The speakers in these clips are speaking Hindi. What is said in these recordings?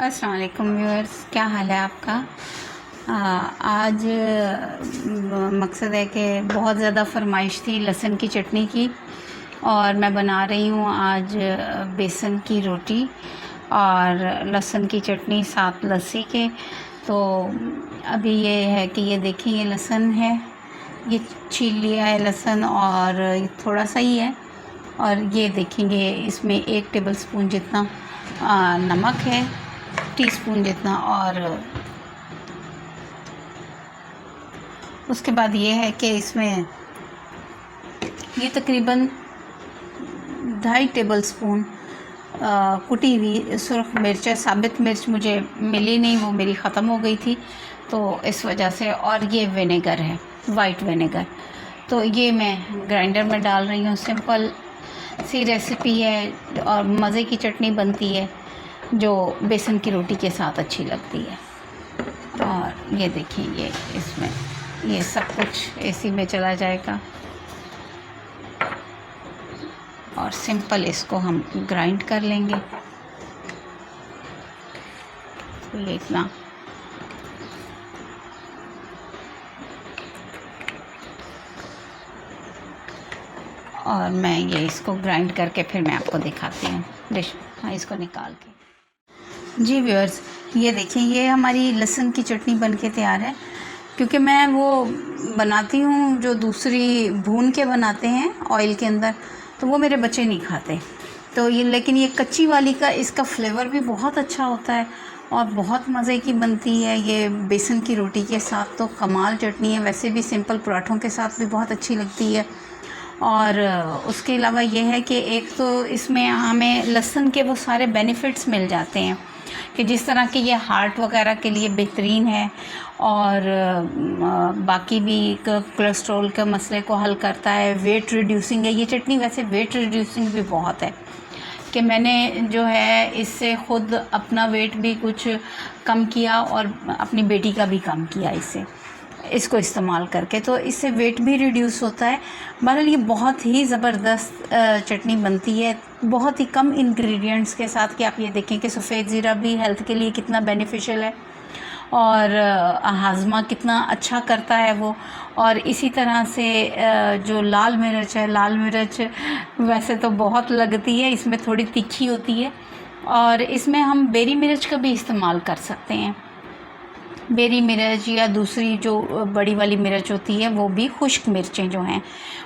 अस्सलाम वालेकुम व्यूअर्स, क्या हाल है आपका। आज मकसद है कि बहुत ज़्यादा फरमाइश थी लहसुन की चटनी की और मैं बना रही हूँ आज बेसन की रोटी और लहसुन की चटनी साथ लस्सी के। तो अभी ये है कि ये देखें, ये लहसुन है, ये छील लिया है लहसुन और थोड़ा सा ही है। और ये देखेंगे इसमें 1 टेबलस्पून जितना नमक है, टीस्पून जितना, और उसके बाद ये है कि इसमें ये तकरीबन 2.5 टेबलस्पून कुटी हुई सुरख मिर्च है। साबित मिर्च मुझे मिली नहीं, वो मेरी ख़त्म हो गई थी तो इस वजह से। और ये विनेगर है, वाइट विनेगर। तो ये मैं ग्राइंडर में डाल रही हूँ। सिंपल सी रेसिपी है और मज़े की चटनी बनती है जो बेसन की रोटी के साथ अच्छी लगती है। और ये देखिए, ये इसमें ये सब कुछ इसी में चला जाएगा और सिंपल इसको हम ग्राइंड कर लेंगे। तो ये इतना और मैं ये इसको ग्राइंड करके फिर मैं आपको दिखाती हूँ डिश। हाँ, इसको निकाल के। जी व्यूअर्स, ये देखिए, ये हमारी लहसुन की चटनी बनके तैयार है। क्योंकि मैं वो बनाती हूँ जो दूसरी भून के बनाते हैं ऑयल के अंदर, तो वो मेरे बच्चे नहीं खाते। तो ये, लेकिन ये कच्ची वाली का इसका फ्लेवर भी बहुत अच्छा होता है और बहुत मज़े की बनती है। ये बेसन की रोटी के साथ तो कमाल चटनी है। वैसे भी सिंपल पराठों के साथ भी बहुत अच्छी लगती है। और उसके अलावा ये है कि एक तो इसमें हमें लहसुन के वो सारे बेनिफिट्स मिल जाते हैं कि जिस तरह के ये हार्ट वगैरह के लिए बेहतरीन है और बाकी भी कोलेस्ट्रॉल के मसले को हल करता है, वेट रिड्यूसिंग है ये चटनी। वैसे वेट रिड्यूसिंग भी बहुत है कि मैंने जो है इससे ख़ुद अपना वेट भी कुछ कम किया और अपनी बेटी का भी कम किया इसको इस्तेमाल करके। तो इससे वेट भी रिड्यूस होता है। बहरहाल ये बहुत ही ज़बरदस्त चटनी बनती है बहुत ही कम इंग्रेडिएंट्स के साथ। कि आप ये देखें कि सफ़ेद ज़ीरा भी हेल्थ के लिए कितना बेनिफिशियल है और हाजमा कितना अच्छा करता है वो। और इसी तरह से जो लाल मिर्च है, लाल मिर्च वैसे तो बहुत लगती है, इसमें थोड़ी तीखी होती है और इसमें हम बेरी मिर्च का भी इस्तेमाल कर सकते हैं। बेरी मिर्च या दूसरी जो बड़ी वाली मिर्च होती है वो भी, खुश्क मिर्चें जो हैं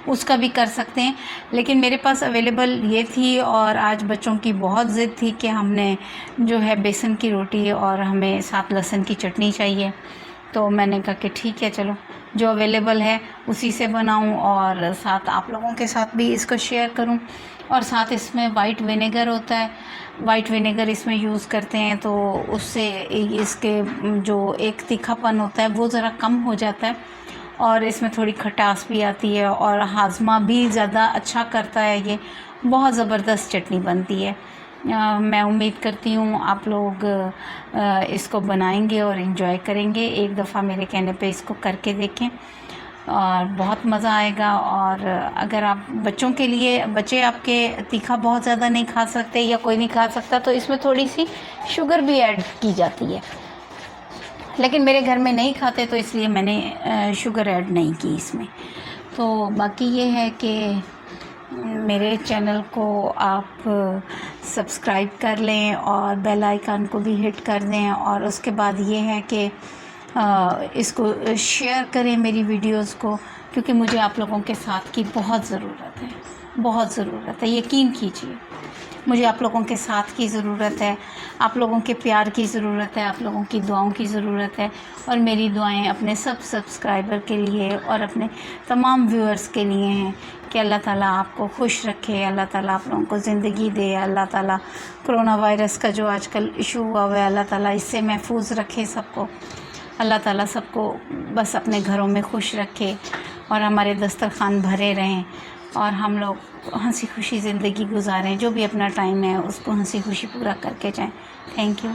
उसका भी कर सकते हैं। लेकिन मेरे पास अवेलेबल ये थी और आज बच्चों की बहुत ज़िद थी कि हमने जो है बेसन की रोटी और हमें साथ लहसुन की चटनी चाहिए। तो मैंने कहा कि ठीक है, चलो जो अवेलेबल है उसी से बनाऊं और साथ आप लोगों के साथ भी इसको शेयर करूं। और साथ इसमें वाइट विनेगर होता है, वाइट विनेगर इसमें यूज़ करते हैं तो उससे इसके जो एक तीखापन होता है वो ज़रा कम हो जाता है और इसमें थोड़ी खटास भी आती है और हाजमा भी ज़्यादा अच्छा करता है। ये बहुत ज़बरदस्त चटनी बनती है। मैं उम्मीद करती हूँ आप लोग इसको बनाएंगे और इन्जॉय करेंगे। एक दफ़ा मेरे कहने पे इसको करके देखें और बहुत मज़ा आएगा। और अगर आप बच्चों के लिए, बच्चे आपके तीखा बहुत ज़्यादा नहीं खा सकते या कोई नहीं खा सकता, तो इसमें थोड़ी सी शुगर भी ऐड की जाती है। लेकिन मेरे घर में नहीं खाते तो इसलिए मैंने शुगर ऐड नहीं की इसमें। तो बाकी ये है कि मेरे चैनल को आप सब्सक्राइब कर लें और बेल आइकन को भी हिट कर दें। और उसके बाद ये है कि इसको शेयर करें मेरी वीडियोस को, क्योंकि मुझे आप लोगों के साथ की बहुत ज़रूरत है, बहुत ज़रूरत है। यकीन कीजिए, मुझे आप लोगों के साथ की ज़रूरत है, आप लोगों के प्यार की ज़रूरत है, आप लोगों की दुआओं की ज़रूरत है। और मेरी दुआएं अपने सब सब्सक्राइबर के लिए और अपने तमाम व्यूअर्स के लिए हैं कि अल्लाह ताला आपको खुश रखे, अल्लाह ताला आप लोगों को ज़िंदगी दे, अल्लाह ताला कोरोना वायरस का जो आजकल इशू हुआ हुआ है अल्लाह ताला इससे महफूज रखे सबको। अल्लाह ताला सबको बस अपने घरों में खुश रखे और हमारे दस्तरखान भरे रहें और हम लोग हंसी खुशी ज़िंदगी गुजारें। जो भी अपना टाइम है उसको हंसी खुशी पूरा करके जाएं। Thank you.